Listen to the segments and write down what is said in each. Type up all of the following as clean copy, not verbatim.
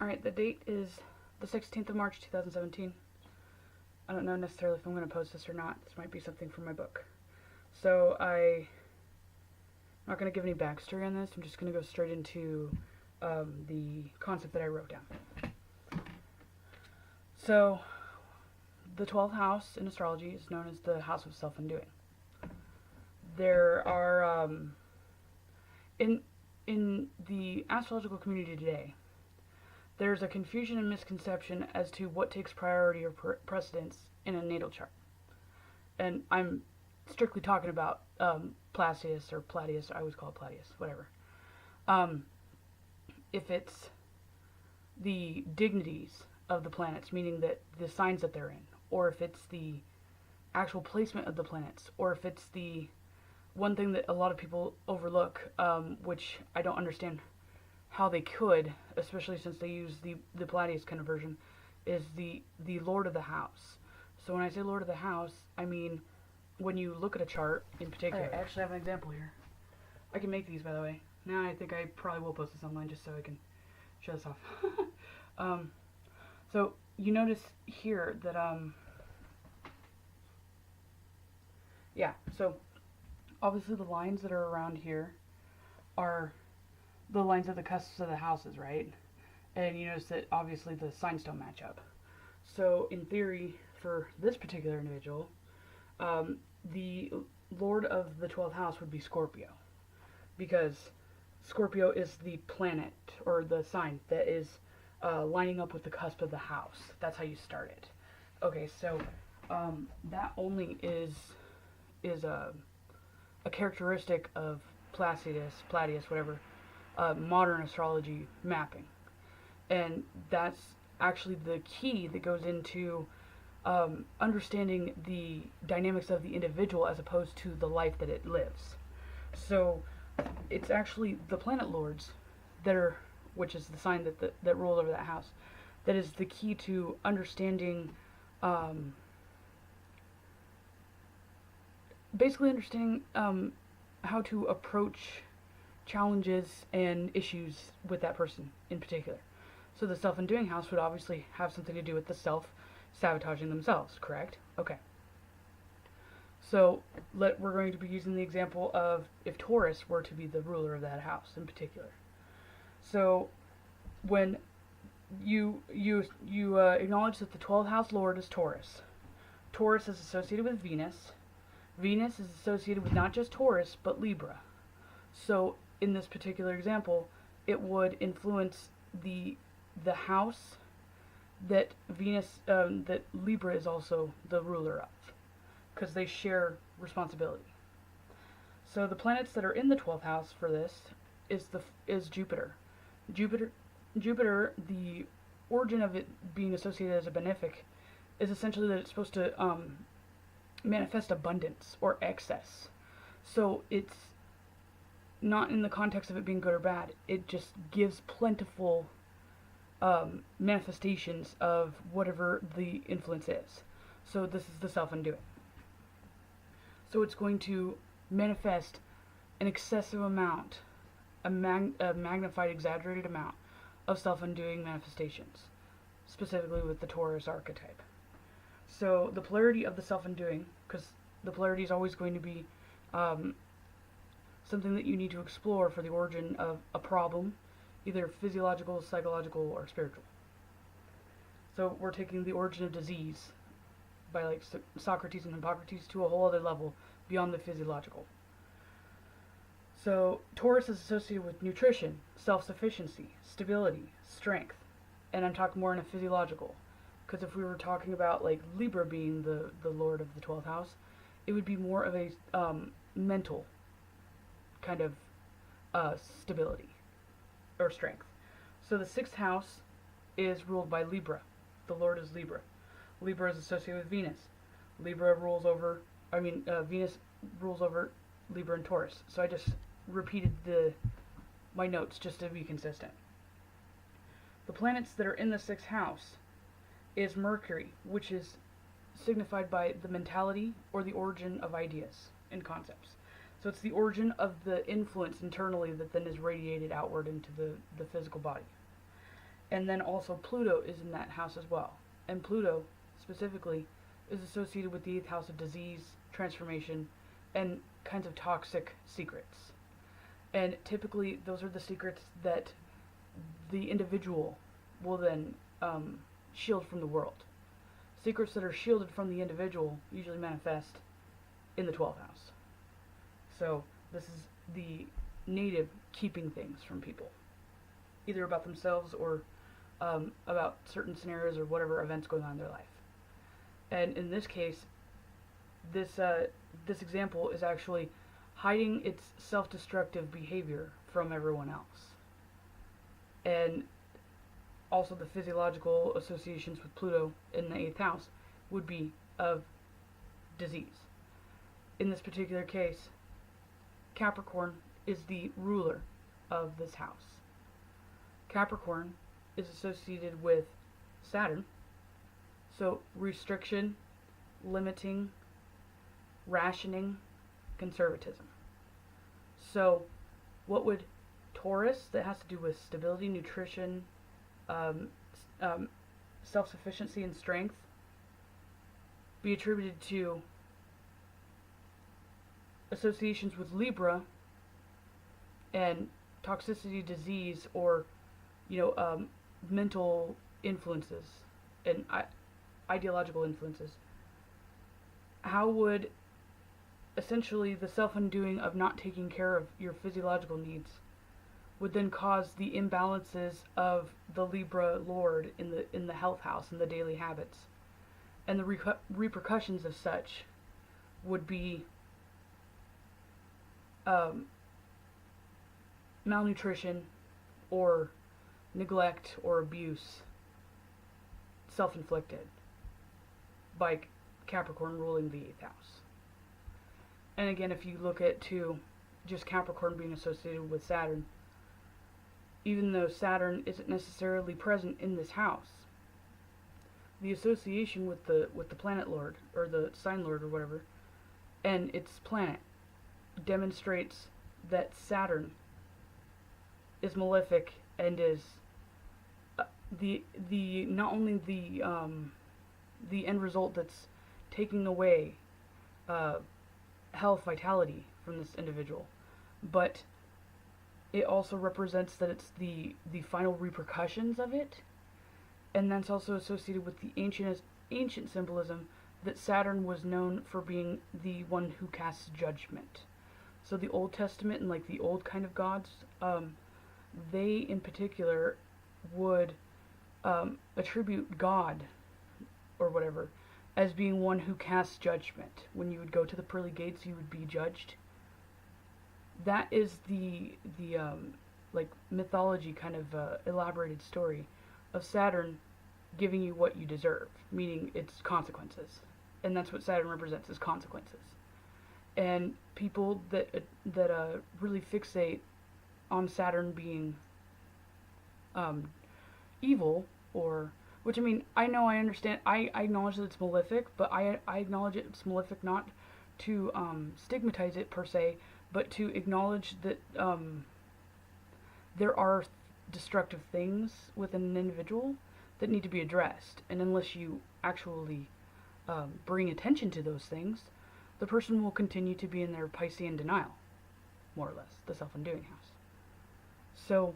Alright, the date is the 16th of March 2017. I don't know necessarily if I'm going to post this or not. This might be something from my book. So I'm not going to give any backstory on this. I'm just going to go straight into the concept that I wrote down. So the 12th house in astrology is known as the house of self-undoing. There are, in the astrological community today, there's a confusion and misconception as to what takes priority or precedence in a natal chart. And I'm strictly talking about Placius or Platius, I always call it Platius, whatever. If it's the dignities of the planets, meaning that the signs that they're in, or if it's the actual placement of the planets, or if it's the one thing that a lot of people overlook, which I don't understand how they could, especially since they use the Platius kind of version, is the Lord of the House. So when I say Lord of the House, I mean when you look at a chart in particular. I actually have an example here. I can make these, by the way. Now I think I probably will post this online just so I can show this off. So you notice here that yeah, so obviously the lines that are around here are the lines of the cusps of the houses, right? And you notice that obviously the signs don't match up. So in theory, for this particular individual, the Lord of the 12th house would be Scorpio, because Scorpio is the planet or the sign that is lining up with the cusp of the house. That's how you start it. Okay, so that only is a characteristic of Platius, whatever, modern astrology mapping. And that's actually the key that goes into understanding the dynamics of the individual as opposed to the life that it lives. So it's actually the planet lords that are, which is the sign that rules over that house, that is the key to understanding, basically understanding how to approach challenges and issues with that person in particular. So the self-undoing house would obviously have something to do with the self sabotaging themselves, correct? Okay. So we're going to be using the example of if Taurus were to be the ruler of that house in particular. So when you acknowledge that the 12th house lord is Taurus. Taurus is associated with Venus. Venus is associated with not just Taurus, but Libra. So in this particular example, it would influence the house that that Libra is also the ruler of, because they share responsibility. So the planets that are in the 12th house for this is Jupiter. Jupiter, the origin of it being associated as a benefic, is essentially that it's supposed to manifest abundance or excess. So it's not in the context of it being good or bad. It just gives plentiful manifestations of whatever the influence is. So this is the self-undoing. So it's going to manifest an excessive amount, a magnified, exaggerated amount of self-undoing manifestations, specifically with the Taurus archetype. So the polarity of the self-undoing, because the polarity is always going to be something that you need to explore for the origin of a problem, either physiological, psychological, or spiritual. So we're taking the origin of disease by like Socrates and Hippocrates to a whole other level beyond the physiological. So Taurus is associated with nutrition, self-sufficiency, stability, strength, and I'm talking more in a physiological, because if we were talking about like Libra being the lord of the 12th house, it would be more of a mental kind of stability or strength. So the 6th house is ruled by Libra. The lord is Libra. Libra is associated with Venus. Libra rules over, Venus rules over Libra and Taurus. So I just repeated my notes just to be consistent. The planets that are in the 6th house is Mercury, which is signified by the mentality or the origin of ideas and concepts. So it's the origin of the influence internally that then is radiated outward into the physical body. And then also Pluto is in that house as well. And Pluto, specifically, is associated with the 8th house of disease, transformation, and kinds of toxic secrets. And typically, those are the secrets that the individual will then shield from the world. Secrets that are shielded from the individual usually manifest in the 12th house. So this is the native keeping things from people, either about themselves or about certain scenarios or whatever events going on in their life. And in this case, this example is actually hiding its self-destructive behavior from everyone else. And also the physiological associations with Pluto in the 8th house would be of disease. In this particular case, Capricorn is the ruler of this house. Capricorn is associated with Saturn, so restriction, limiting, rationing, conservatism. So what would Taurus, that has to do with stability, nutrition, self-sufficiency and strength, be attributed to associations with Libra and toxicity, disease, or mental influences and ideological influences? How would essentially the self-undoing of not taking care of your physiological needs would then cause the imbalances of the Libra Lord in the health house and the daily habits, and the repercussions of such would be malnutrition or neglect or abuse, self-inflicted by Capricorn ruling the 8th house. And again, if you look at just Capricorn being associated with Saturn, even though Saturn isn't necessarily present in this house, the association with the planet lord or the sign lord or whatever, and its planet demonstrates that Saturn is malefic and is the not only the end result that's taking away health, vitality from this individual, but it also represents that it's the final repercussions of it. And that's also associated with the ancient symbolism that Saturn was known for being the one who casts judgment. So the Old Testament and like the old kind of gods, they in particular would attribute God or whatever as being one who casts judgment. When you would go to the pearly gates, you would be judged. That is the like mythology kind of elaborated story of Saturn giving you what you deserve, meaning its consequences. And that's what Saturn represents, is consequences. And people that really fixate on Saturn being evil, or, which I mean, I understand, I acknowledge that it's malefic, but I acknowledge it's malefic not to stigmatize it per se, but to acknowledge that there are destructive things within an individual that need to be addressed. And unless you actually bring attention to those things, the person will continue to be in their Piscean denial, more or less, the self-undoing house. So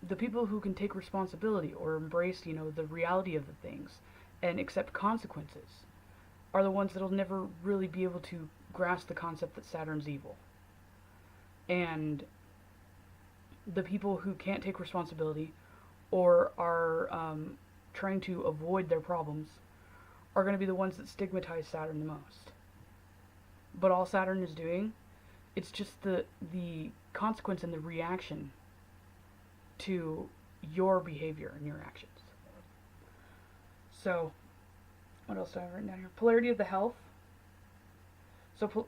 the people who can take responsibility or embrace, the reality of the things and accept consequences are the ones that'll never really be able to grasp the concept that Saturn's evil. And the people who can't take responsibility or are trying to avoid their problems are going to be the ones that stigmatize Saturn the most. But all Saturn is doing, it's just the consequence and the reaction to your behavior and your actions. So, what else do I have written down here? Polarity of the health. So,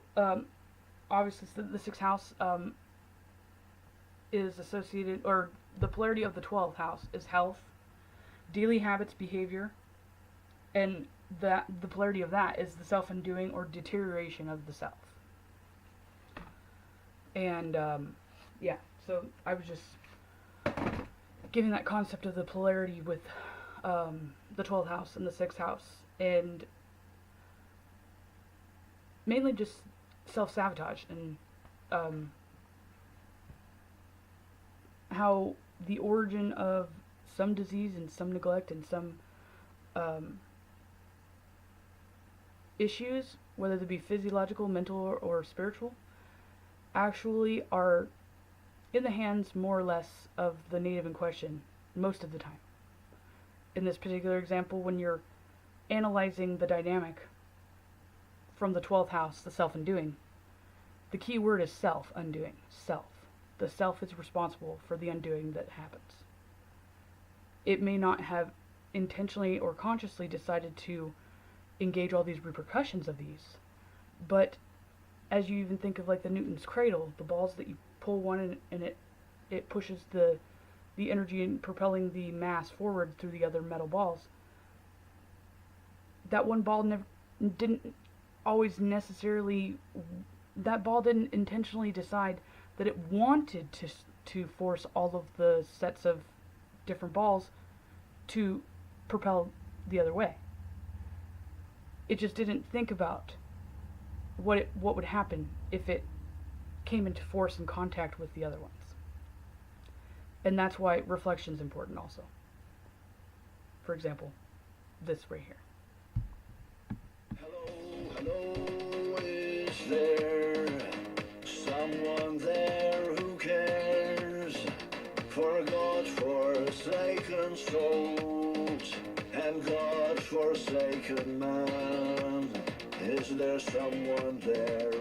obviously, the 6th house is associated, or the polarity of the 12th house is health, daily habits, behavior, and the polarity of that is the self-undoing or deterioration of the self. And, yeah, so I was just giving that concept of the polarity with the 12th house and the 6th house, and mainly just self-sabotage, and how the origin of some disease and some neglect and some issues, whether they be physiological, mental, or spiritual, actually are in the hands, more or less, of the native in question most of the time. In this particular example, when you're analyzing the dynamic from the 12th house, the self-undoing, the key word is self, undoing, self. The self is responsible for the undoing that happens. It may not have intentionally or consciously decided to engage all these repercussions of these, but as you even think of like the Newton's cradle, the balls that you pull one and it pushes the energy in propelling the mass forward through the other metal balls. That one ball didn't always necessarily, that ball didn't intentionally decide that it wanted to force all of the sets of different balls to propel the other way. It just didn't think about what would happen if it came into force and contact with the other ones. And that's why reflection is important also. For example, this right here. Hello, is there someone there who cares for God-forsaken souls and God-forsaken man? Is there someone there